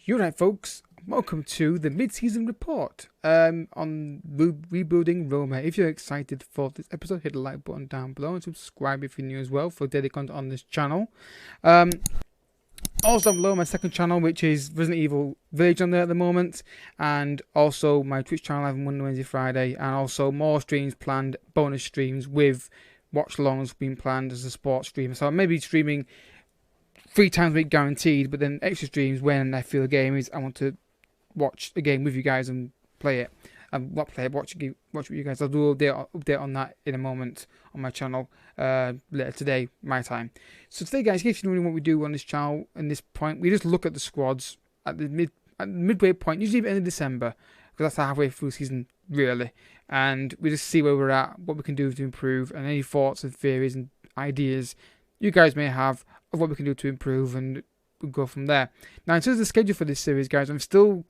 You're right, folks. Welcome to the mid-season report on rebuilding Roma. If you're excited for this episode, hit the like button down below and subscribe if you're new as well for daily content on this channel. Also below my second channel, which is Resident Evil Village on there at the moment, and also my Twitch channel having Monday, Wednesday, Friday, and also more streams planned, bonus streams with watch-alongs being planned as a sports stream. So I may be streaming 3 times a week guaranteed, but then extra streams when I feel a game is I want to watch a game with you guys and play it. Not play it, watch with you guys. I'll do an update on that in a moment on my channel later today, my time. So today, guys, if you're wondering what we do on this channel, in this point, we just look at the squads at the midway point, usually at the end of December, because that's halfway through the season, really. And we just see where we're at, what we can do to improve, and any thoughts and theories and ideas you guys may have of what we can do to improve, and we'll go from there. Now, in terms of the schedule for this series, guys, I'm still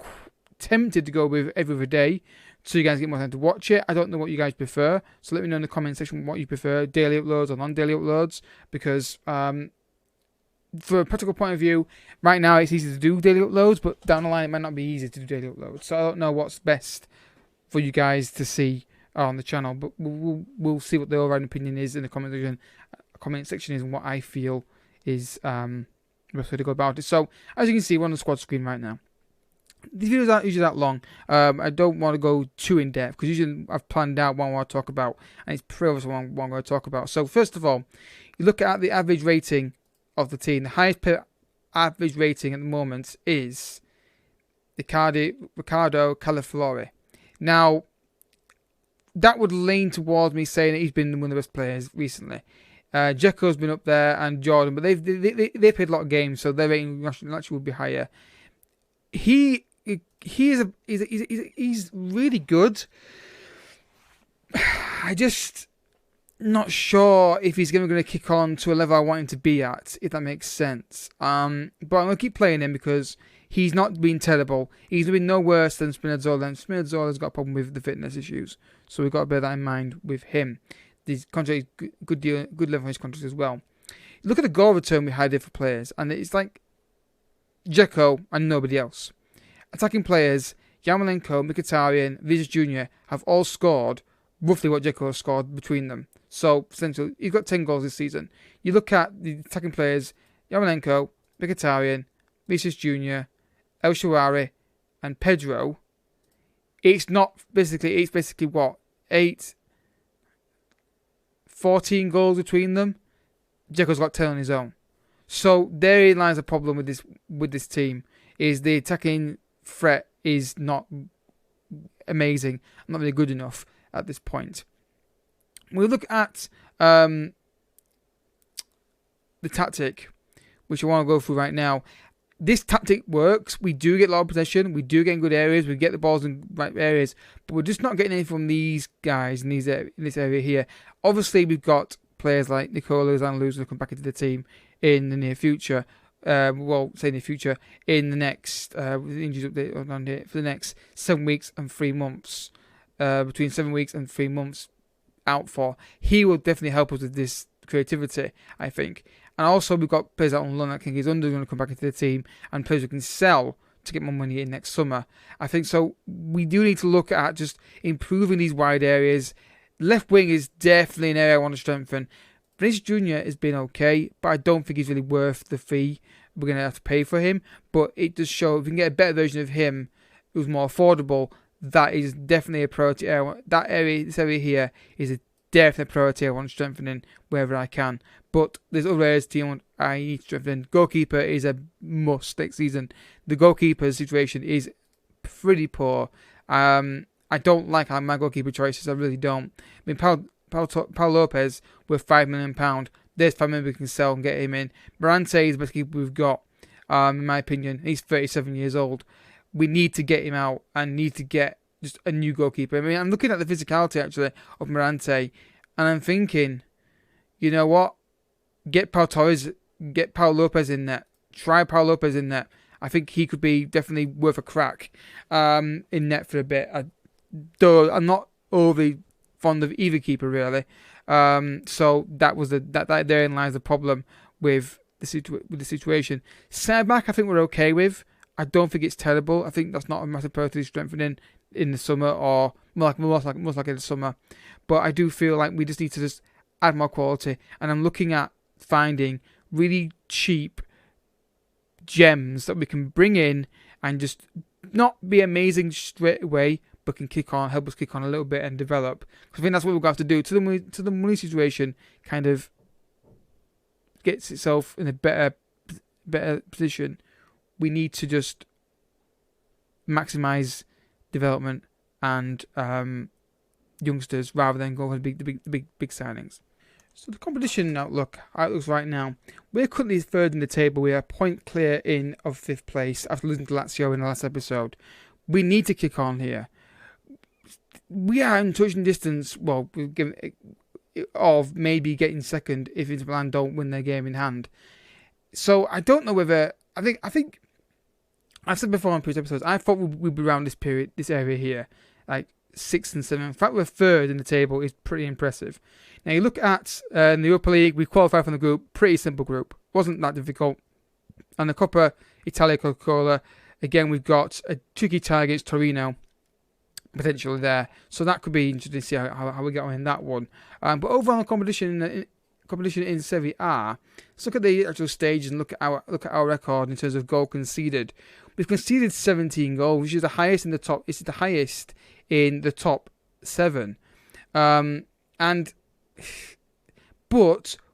tempted to go with every other day, so you guys get more time to watch it. I don't know what you guys prefer, so let me know in the comment section what you prefer, daily uploads or non-daily uploads, because for a practical point of view, right now it's easy to do daily uploads, but down the line it might not be easy to do daily uploads. So I don't know what's best for you guys to see on the channel, but we'll see what the overall opinion is in the comment section is, and what I feel is the best way to go about it. So as you can see, we're on the squad screen right now. These videos aren't usually that long. I don't want to go too in depth because usually I've planned out what I want to talk about, and it's pretty obvious what I'm going to talk about. So first of all, you look at the average rating of the team. The highest per average rating at the moment is Riccardo Calaflori. Now, that would lean towards me saying that he's been one of the best players recently. Dzeko's been up there, and Jordan, but they played a lot of games, so their rating actually would be higher. He's really good. I just not sure if he's going to kick on to a level I want him to be at, if that makes sense. But I'm going to keep playing him because he's not been terrible. He's been no worse than Spinazzola, and Spinazzola's got a problem with the fitness issues, so we've got to bear that in mind with him. His contract is good level on his contract as well. Look at the goal return we had there for players, and it's like Dzeko and nobody else. Attacking players, Yarmolenko, Mkhitaryan, Vinicius Jr. have all scored roughly what Dzeko has scored between them. So, essentially, he's got 10 goals this season. You look at the attacking players, Yarmolenko, Mkhitaryan, Vinicius Jr., El Shaarawy, and Pedro. It's basically what? 14 goals between them. Dzeko's got 10 on his own. So therein lies a problem with this team, is the attacking threat is not amazing, not really good enough at this point. We look at the tactic, which I want to go through right now. This tactic works. We do get a lot of possession. We do get in good areas. We get the balls in right areas, but we're just not getting any from these guys in this area here. Obviously, we've got players like Nicola Zanluz will come back into the team in the near future. In the next injuries update on here for the next 7 weeks and 3 months, between 7 weeks and 3 months out for. He will definitely help us with this creativity, I think. And also we've got players out on loan like King is under going to come back into the team, and players we can sell to get more money in next summer. I think so. We do need to look at just improving these wide areas. Left wing is definitely an area I want to strengthen. Vinicius Jr. has been okay, but I don't think he's really worth the fee we're going to have to pay for him. But it does show if we can get a better version of him who's more affordable, that is definitely a priority area. This area here is a definite priority I want to strengthen wherever I can. But there's other areas I need to strengthen. Goalkeeper is a must next season. The goalkeeper situation is pretty poor. I don't like my goalkeeper choices. I really don't. I mean, Paul Lopez worth £5 million. There's £5 million we can sell and get him in. Morante is the best keeper we've got, in my opinion. He's 37 years old. We need to get him out and need to get just a new goalkeeper. I mean, I'm looking at the physicality actually of Morante, and I'm thinking, you know what? Get Paul Lopez in there. Try Paul Lopez in there. I think he could be definitely worth a crack in net for a bit. Though I'm not overly fond of either keeper really. So that was that therein lies the problem with the situation. Centre back I think we're okay with. I don't think it's terrible. I think that's not a massive priority strengthening in the summer, or most likely in the summer. But I do feel like we just need to just add more quality. And I'm looking at finding really cheap gems that we can bring in and just not be amazing straight away, but can help us kick on a little bit and develop. Because I think that's what we're going to have to do to the money situation. Kind of gets itself in a better position. We need to just maximize development and youngsters rather than go for the big signings. So the competition outlook right now, we're currently third in the table. We are a point clear in of 5th place after losing to Lazio in the last episode. We need to kick on here. We are in touching distance, of maybe getting second if Inter Milan don't win their game in hand. So I don't know whether I think I've said before on previous episodes, I thought we'd be around this area here, like 6th and 7th. In fact, we're third in the table is pretty impressive. Now you look at the Europa League, we qualified from the group, pretty simple group, wasn't that difficult. And the Coppa Italia Coca-Cola, again we've got a tricky tie against Torino potentially there, so that could be interesting to see how we get on in that one. But overall competition in Serie A, let's look at the actual stage and look at our record in terms of goal conceded. We've conceded 17 goals, which is the highest in the top. It's the highest in the top 7, but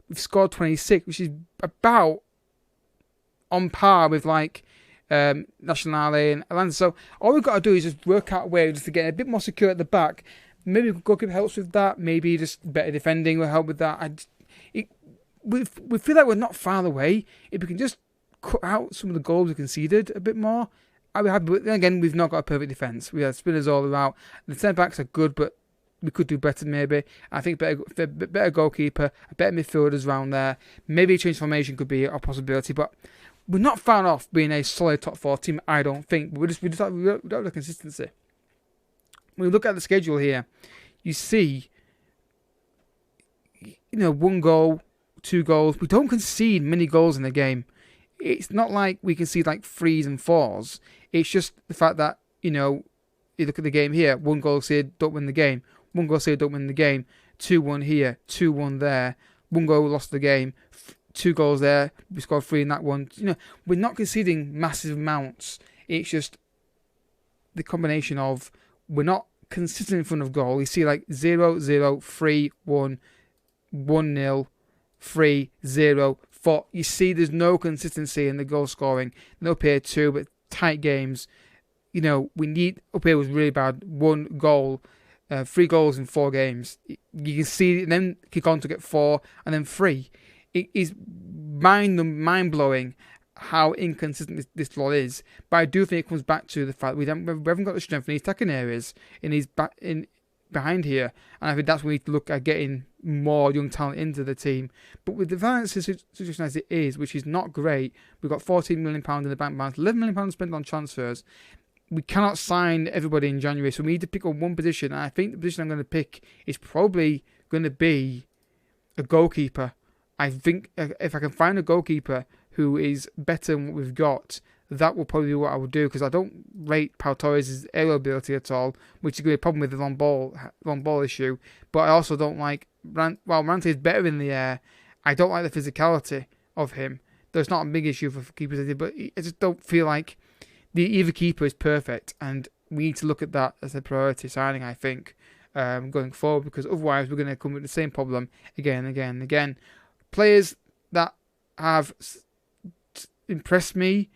we've scored 26, which is about on par with Nazionale and Atalanta. So all we've got to do is just work out a way just to get a bit more secure at the back. Maybe goalkeeper helps with that. Maybe just better defending will help with that. We feel like we're not far away. If we can just cut out some of the goals we conceded a bit more, I'd be happy. But then again, we've not got a perfect defence. We have spinners all around. The centre backs are good, but we could do better maybe. I think better goalkeeper, better midfielders around there. Maybe a change formation could be a possibility, but we're not far off being a solid top 4 team, I don't think. But we don't have the consistency. When we look at the schedule here, you see, 1 goal, 2 goals. We don't concede many goals in the game. It's not like we concede like 3s and 4s. It's just the fact that, you look at the game here, 1 goal conceded, don't win the game. 1 goal conceded, don't win the game. 2-1 here, 2-1 there. 1 goal, lost the game. 2 goals there, we scored 3 in that one. We're not conceding massive amounts. It's just the combination of we're not consistent in front of goal. You see 0-0, 3-1, 1-0, 3-0, 4. You see there's no consistency in the goal scoring. No up here 2, but tight games. We need, up here was really bad. 1 goal, 3 goals in 4 games. You can see, and then kick on to get 4, and then 3. It is mind-blowing how inconsistent this lot is. But I do think it comes back to the fact we haven't got the strength in these attacking areas, behind here. And I think that's where we need to look at getting more young talent into the team. But with the finance situation as it is, which is not great, we've got £14 million in the bank balance, £11 million spent on transfers. We cannot sign everybody in January, so we need to pick up one position. And I think the position I'm going to pick is probably going to be a goalkeeper. I think if I can find a goalkeeper who is better than what we've got, that will probably be what I would do, because I don't rate Pau Torres' aerial ability at all, which is going to be a problem with the long ball issue. But I also don't like, while Rante is better in the air, I don't like the physicality of him. There's not a big issue for keepers, but I just don't feel like either keeper is perfect, and we need to look at that as a priority signing, I think, going forward, because otherwise we're going to come with the same problem again and again and again. Players that have impressed me,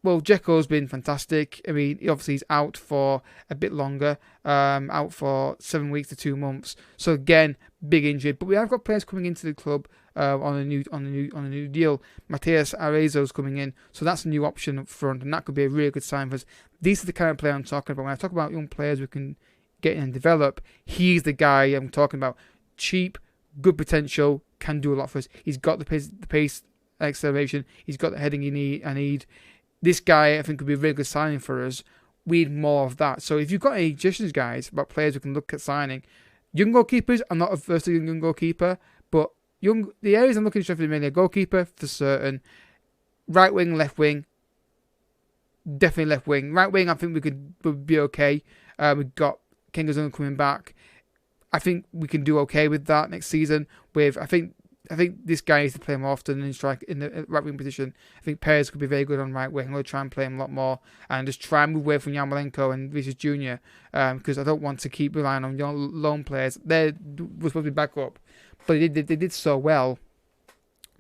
well, Dzeko's been fantastic. I mean, obviously he's out for a bit longer, out for 7 weeks to 2 months. So again, big injury. But we have got players coming into the club on a new deal. Mateus Arezzo's coming in, so that's a new option up front, and that could be a really good sign for us. These are the kind of player I'm talking about. When I talk about young players we can get in and develop, he's the guy I'm talking about. Cheap, good potential, can do a lot for us. He's got the pace acceleration. He's got the heading I need. This guy, I think, could be a really good signing for us. We need more of that. So if you've got any suggestions, guys, about players we can look at signing, young goalkeepers, I'm not averse to a young goalkeeper, but the areas I'm looking to strengthen mainly a goalkeeper for certain, right wing, left wing, definitely left wing. Right wing, I think would be okay. We've got Kengazone coming back. I think we can do okay with that next season. I think this guy needs to play more often in strike in the right wing position. I think Perez could be very good on right wing. I'm going to try and play him a lot more and just try and move away from Yarmolenko and Vinicius Jr. Because I don't want to keep relying on young lone players. They were supposed to be back up, but they did so well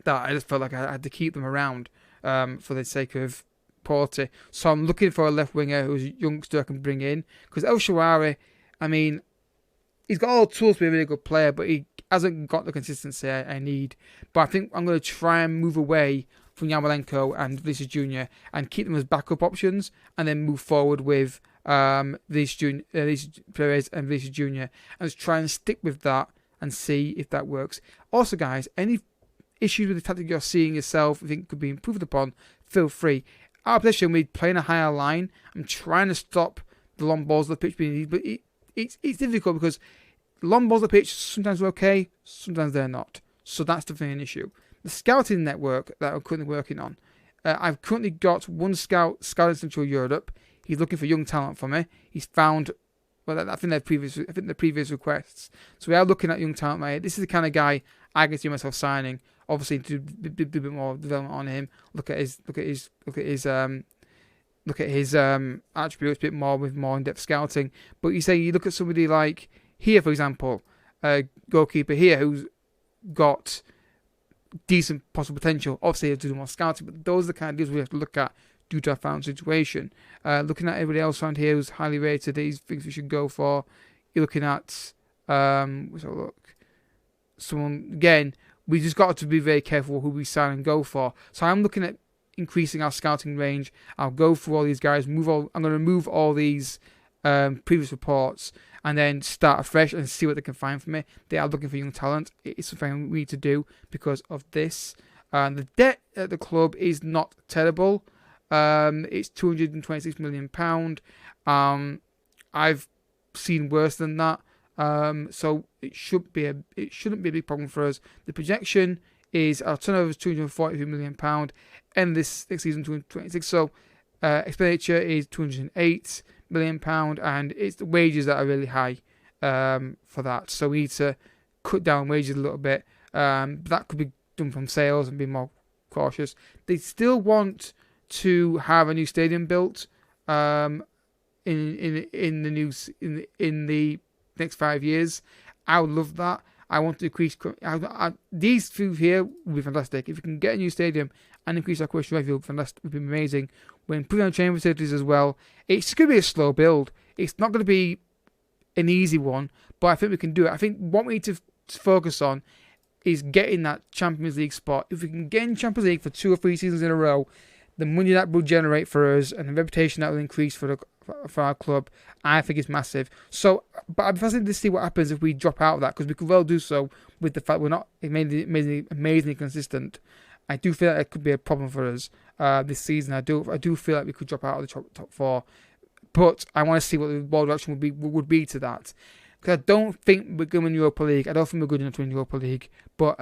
that I just felt like I had to keep them around for the sake of quality. So I'm looking for a left winger who's a youngster I can bring in, because El Shaarawy, I mean, he's got all the tools to be a really good player, but he hasn't got the consistency I need. But I think I'm going to try and move away from Yarmolenko and Vinicius Jr. and keep them as backup options, and then move forward with Vinicius Perez and Vinicius Jr. and just try and stick with that and see if that works. Also, guys, any issues with the tactic you're seeing yourself, you think could be improved upon, feel free. Our position, we're playing a higher line. I'm trying to stop the long balls of the pitch being, but it's difficult because long balls of the pitch sometimes are okay, sometimes they're not. So that's definitely an issue. The scouting network that I'm currently working on, I've currently got one scout in Central Europe. He's looking for young talent for me. He's found, well, I think the previous requests. So we are looking at young talent. Right? This is the kind of guy I can see myself signing. Obviously, to do a bit more development on him. Look at his attributes a bit more with more in-depth scouting. But you look at somebody like here, for example, a goalkeeper here who's got decent possible potential. Obviously, to do more scouting, but those are the kind of deals we have to look at due to our found situation. Looking at everybody else around here who's highly rated, these things we should go for. You're looking at someone again. We just got to be very careful who we sign and go for. So I'm looking at increasing our scouting range. I'll go through all these guys. I'm going to remove all these previous reports and then start afresh and see what they can find for me. They are looking for young talent. It's something we need to do because of this. The debt at the club is not terrible. It's £226 million. I've seen worse than that. So it shouldn't be a big problem for us. The projection is our turnover is £243 million, and this next season 226. So expenditure is £208 million, and it's the wages that are really high for that. So we need to cut down wages a little bit. That could be done from sales and be more cautious. They still want to have a new stadium built in the next 5 years. I would love that. I want to increase these two here would be fantastic. If we can get a new stadium and increase our commercial revenue, fantastic, would be amazing. We're improving our training facilities as well. It's going to be a slow build. It's not going to be an easy one, but I think we can do it. I think what we need to focus on is getting that Champions League spot. If we can get in Champions League for 2 or 3 seasons in a row, the money that will generate for us and the reputation that will increase for our club, I think is massive. So, but I'm fascinated to see what happens if we drop out of that, because we could well do so with the fact we're not amazingly consistent. I do feel like it could be a problem for us this season. I do feel like we could drop out of the top 4, but I want to see what the ball direction would be to that. Because I don't think we're going to win Europa League. I don't think we're good enough to win Europa League. But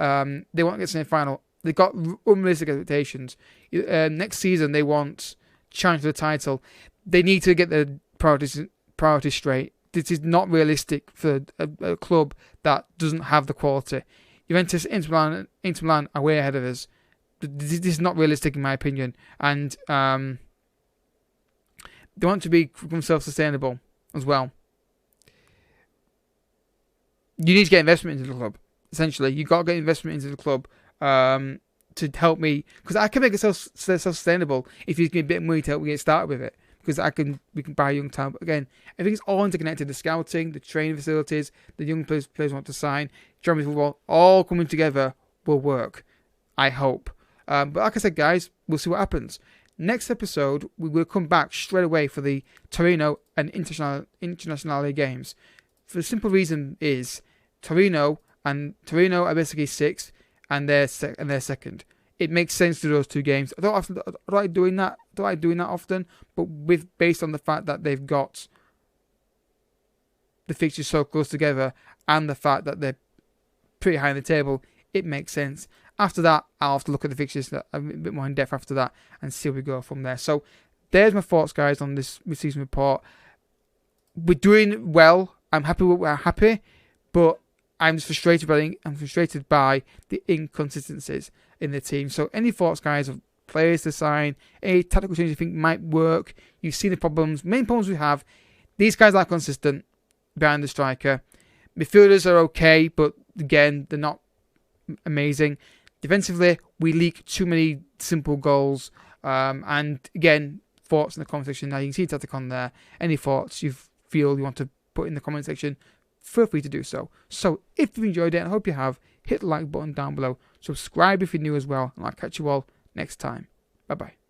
they want to get semi-final. They've got unrealistic expectations. Next season, they want challenge for the title. They need to get the priorities straight. This is not realistic for a club that doesn't have the quality. Juventus, Inter Milan are way ahead of us. This is not realistic in my opinion. And they want to become self-sustainable as well. You need to get investment into the club. Essentially, you've got to get investment into the club to help me, because I can make it self-sustainable if you give me a bit of money to help me get started with it. Because we can buy young talent. But again, everything's all interconnected: the scouting, the training facilities, the young players want to sign, German football, all coming together will work. I hope. But like I said, guys, we'll see what happens. Next episode, we will come back straight away for the Torino and Internazionale games. For the simple reason is Torino are basically 6th and they're second. It makes sense to do those 2 games. I don't like doing that often, but based on the fact that they've got the fixtures so close together and the fact that they're pretty high in the table, it makes sense. After that, I'll have to look at the fixtures a bit more in depth after that and see where we go from there. So there's my thoughts, guys, on this mid-season report. We're doing well. I'm happy. We're happy, but I'm just frustrated by the inconsistencies in the team. So any thoughts, guys, of players to sign, any tactical changes you think might work? You've seen the problems. Main problems we have. These guys are consistent behind the striker. Midfielders are okay, but again, they're not amazing. Defensively, we leak too many simple goals. And again, thoughts in the comment section. Now you can see Tacticon there. Any thoughts you feel you want to put in the comment section, feel free to do so. So if you've enjoyed it, and I hope you have, hit the like button down below. Subscribe if you're new as well, and I'll catch you all next time. Bye bye.